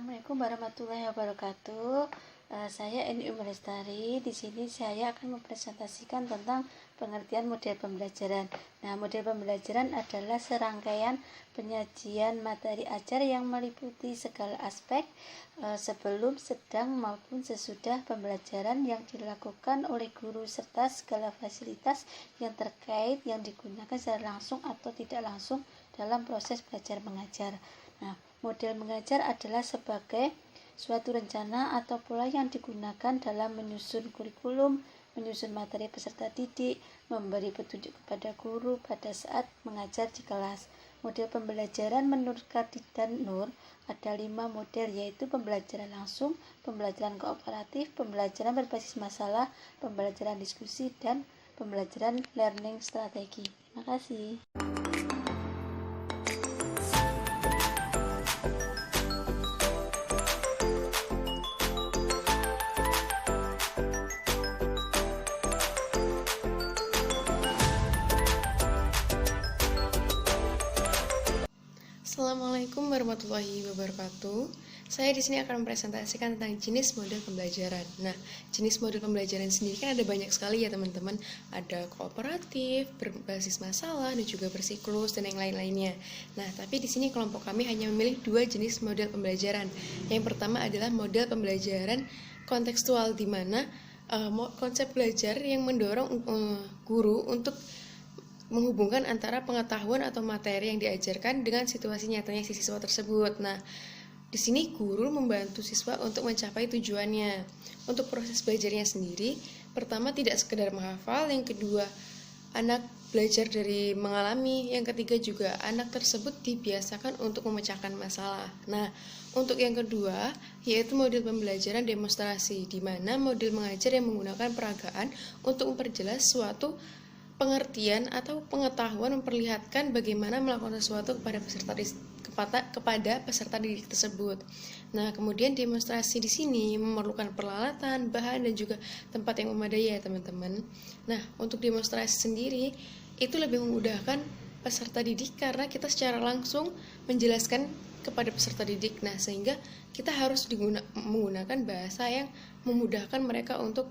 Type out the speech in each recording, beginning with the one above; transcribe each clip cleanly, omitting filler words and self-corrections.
Assalamualaikum warahmatullahi wabarakatuh. Saya Eni Umar Lestari. Di sini saya akan mempresentasikan tentang pengertian model pembelajaran. Nah, model pembelajaran adalah serangkaian penyajian materi ajar yang meliputi segala aspek sebelum, sedang maupun sesudah pembelajaran yang dilakukan oleh guru serta segala fasilitas yang terkait yang digunakan secara langsung atau tidak langsung dalam proses belajar mengajar. Nah, model mengajar adalah sebagai suatu rencana atau pola yang digunakan dalam menyusun kurikulum, menyusun materi peserta didik, memberi petunjuk kepada guru pada saat mengajar di kelas. Model pembelajaran menurut Karditan Nur ada 5 model, yaitu pembelajaran langsung, pembelajaran kooperatif, pembelajaran berbasis masalah, pembelajaran diskusi, dan pembelajaran learning strategi. Terima kasih. Assalamualaikum warahmatullahi wabarakatuh. Saya di sini akan mempresentasikan tentang jenis model pembelajaran. Nah, jenis model pembelajaran sendiri kan ada banyak sekali ya teman-teman. Ada kooperatif, berbasis masalah, dan juga bersiklus dan yang lain-lainnya. Nah, tapi di sini kelompok kami hanya memilih 2 jenis model pembelajaran. Yang pertama adalah model pembelajaran kontekstual, di mana konsep belajar yang mendorong guru untuk menghubungkan antara pengetahuan atau materi yang diajarkan dengan situasi nyatanya si siswa tersebut. Nah, di sini guru membantu siswa untuk mencapai tujuannya. Untuk proses belajarnya sendiri, pertama tidak sekedar menghafal, yang kedua anak belajar dari mengalami, yang ketiga juga anak tersebut dibiasakan untuk memecahkan masalah. Nah, untuk yang kedua yaitu model pembelajaran demonstrasi, di mana model mengajar yang menggunakan peragaan untuk memperjelas suatu pengertian atau pengetahuan, memperlihatkan bagaimana melakukan sesuatu kepada peserta didik tersebut. Nah, kemudian demonstrasi di sini memerlukan peralatan, bahan, dan juga tempat yang memadai ya teman-teman. Nah, untuk demonstrasi sendiri itu lebih memudahkan peserta didik karena kita secara langsung menjelaskan kepada peserta didik. Nah, sehingga kita harus menggunakan bahasa yang memudahkan mereka untuk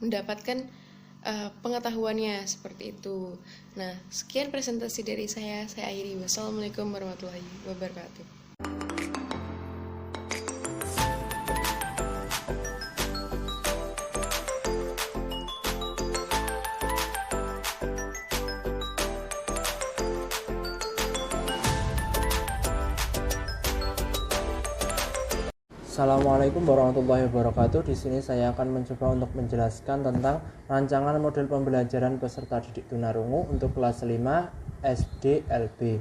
mendapatkan pengetahuannya seperti itu. Nah, sekian presentasi dari saya akhiri. Wassalamualaikum warahmatullahi wabarakatuh. Assalamualaikum warahmatullahi wabarakatuh. Di sini saya akan mencoba untuk menjelaskan tentang rancangan model pembelajaran peserta didik tunarungu untuk kelas 5 SD LB.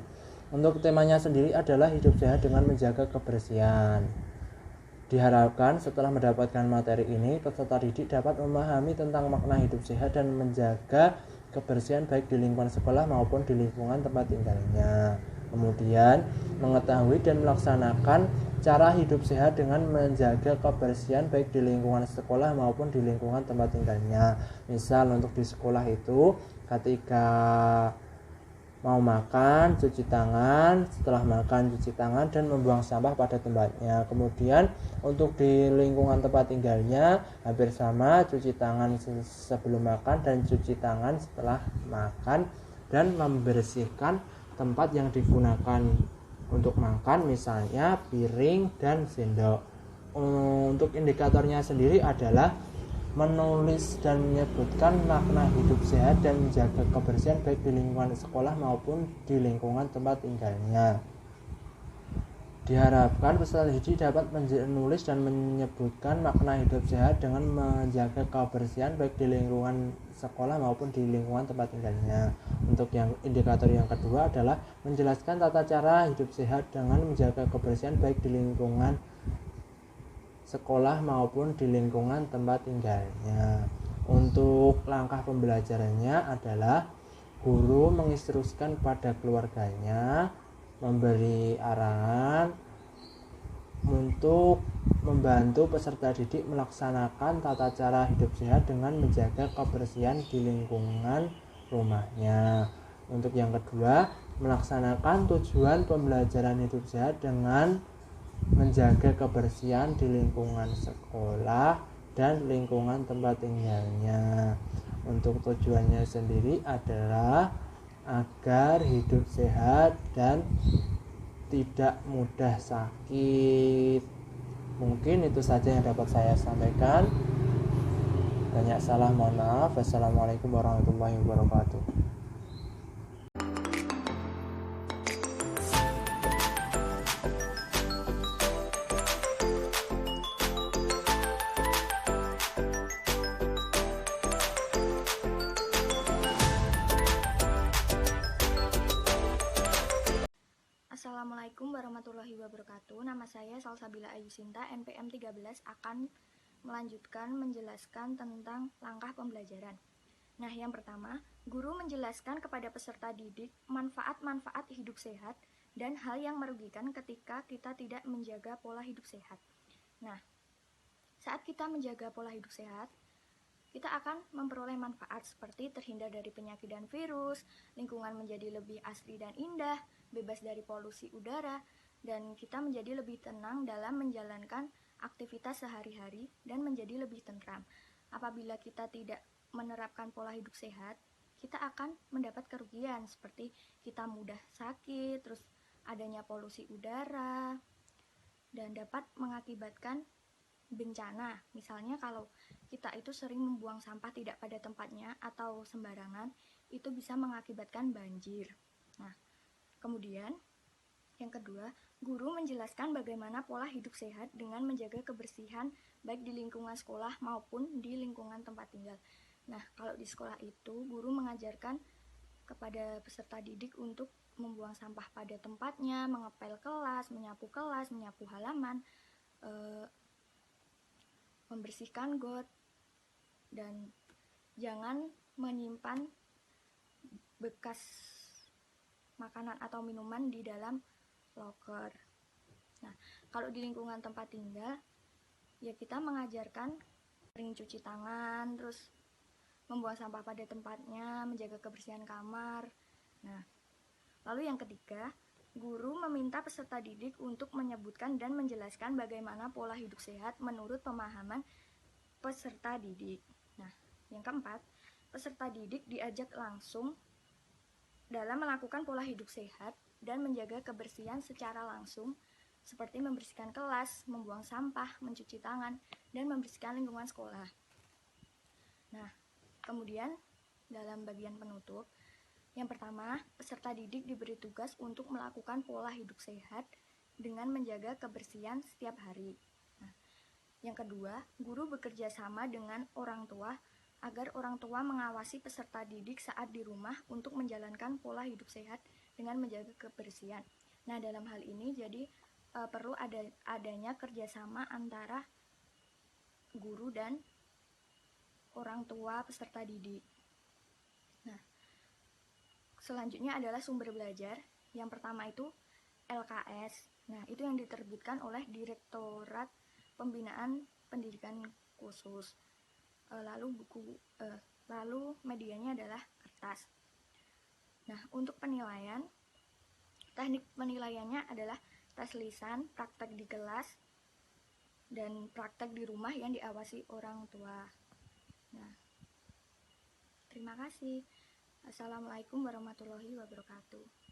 Untuk temanya sendiri adalah hidup sehat dengan menjaga kebersihan. Diharapkan setelah mendapatkan materi ini, peserta didik dapat memahami tentang makna hidup sehat dan menjaga kebersihan baik di lingkungan sekolah maupun di lingkungan tempat tinggalnya. Kemudian mengetahui dan melaksanakan cara hidup sehat dengan menjaga kebersihan baik di lingkungan sekolah maupun di lingkungan tempat tinggalnya. Misal untuk di sekolah itu ketika mau makan, cuci tangan, setelah makan cuci tangan dan membuang sampah pada tempatnya. Kemudian untuk di lingkungan tempat tinggalnya hampir sama, cuci tangan sebelum makan dan cuci tangan setelah makan, dan membersihkan tempat yang digunakan untuk makan, misalnya piring dan sendok. Untuk indikatornya sendiri adalah menulis dan menyebutkan makna hidup sehat dan menjaga kebersihan baik di lingkungan sekolah maupun di lingkungan tempat tinggalnya. Diharapkan peserta didik dapat menulis dan menyebutkan makna hidup sehat dengan menjaga kebersihan baik di lingkungan sekolah maupun di lingkungan tempat tinggalnya. Untuk yang indikator yang kedua adalah menjelaskan tata cara hidup sehat dengan menjaga kebersihan baik di lingkungan sekolah maupun di lingkungan tempat tinggalnya. Untuk langkah pembelajarannya adalah guru menginstruksikan pada keluarganya, memberi arahan untuk membantu peserta didik melaksanakan tata cara hidup sehat dengan menjaga kebersihan di lingkungan rumahnya. Untuk yang kedua, melaksanakan tujuan pembelajaran hidup sehat dengan menjaga kebersihan di lingkungan sekolah dan lingkungan tempat tinggalnya. Untuk tujuannya sendiri adalah agar hidup sehat dan tidak mudah sakit. Mungkin itu saja yang dapat saya sampaikan. Banyak salah, mohon maaf. Wassalamualaikum warahmatullahi wabarakatuh. Assalamualaikum warahmatullahi wabarakatuh. Nama saya Salsabila Ayusinta, NPM 13, akan melanjutkan menjelaskan tentang langkah pembelajaran. Nah, yang pertama, guru menjelaskan kepada peserta didik manfaat-manfaat hidup sehat dan hal yang merugikan ketika kita tidak menjaga pola hidup sehat. Nah, saat kita menjaga pola hidup sehat, kita akan memperoleh manfaat seperti terhindar dari penyakit dan virus, lingkungan menjadi lebih asri dan indah, bebas dari polusi udara, dan kita menjadi lebih tenang dalam menjalankan aktivitas sehari-hari dan menjadi lebih tentram. Apabila kita tidak menerapkan pola hidup sehat, kita akan mendapat kerugian seperti kita mudah sakit, terus adanya polusi udara, dan dapat mengakibatkan bencana. Misalnya kalau kita itu sering membuang sampah tidak pada tempatnya atau sembarangan, itu bisa mengakibatkan banjir. Nah, kemudian yang kedua, guru menjelaskan bagaimana pola hidup sehat dengan menjaga kebersihan baik di lingkungan sekolah maupun di lingkungan tempat tinggal. Nah, kalau di sekolah itu guru mengajarkan kepada peserta didik untuk membuang sampah pada tempatnya, mengepel kelas, menyapu halaman, membersihkan got, dan jangan menyimpan bekas makanan atau minuman di dalam loker. Nah, kalau di lingkungan tempat tinggal, ya kita mengajarkan sering cuci tangan, terus membuang sampah pada tempatnya, menjaga kebersihan kamar. Nah, lalu yang ketiga, guru meminta peserta didik untuk menyebutkan dan menjelaskan bagaimana pola hidup sehat menurut pemahaman peserta didik. Nah, yang keempat, peserta didik diajak langsung dalam melakukan pola hidup sehat dan menjaga kebersihan secara langsung, seperti membersihkan kelas, membuang sampah, mencuci tangan, dan membersihkan lingkungan sekolah. Nah, kemudian dalam bagian penutup, yang pertama, peserta didik diberi tugas untuk melakukan pola hidup sehat dengan menjaga kebersihan setiap hari. Nah, yang kedua, guru bekerja sama dengan orang tua agar orang tua mengawasi peserta didik saat di rumah untuk menjalankan pola hidup sehat dengan menjaga kebersihan. Nah, dalam hal ini jadi perlu adanya kerjasama antara guru dan orang tua peserta didik. Nah, selanjutnya adalah sumber belajar. Yang pertama itu LKS. Nah, itu yang diterbitkan oleh Direktorat Pembinaan Pendidikan Khusus. Lalu medianya adalah kertas. Nah, untuk penilaian, teknik penilaiannya adalah tes lisan, praktek di kelas, dan praktek di rumah yang diawasi orang tua. Nah, terima kasih. Assalamualaikum warahmatullahi wabarakatuh.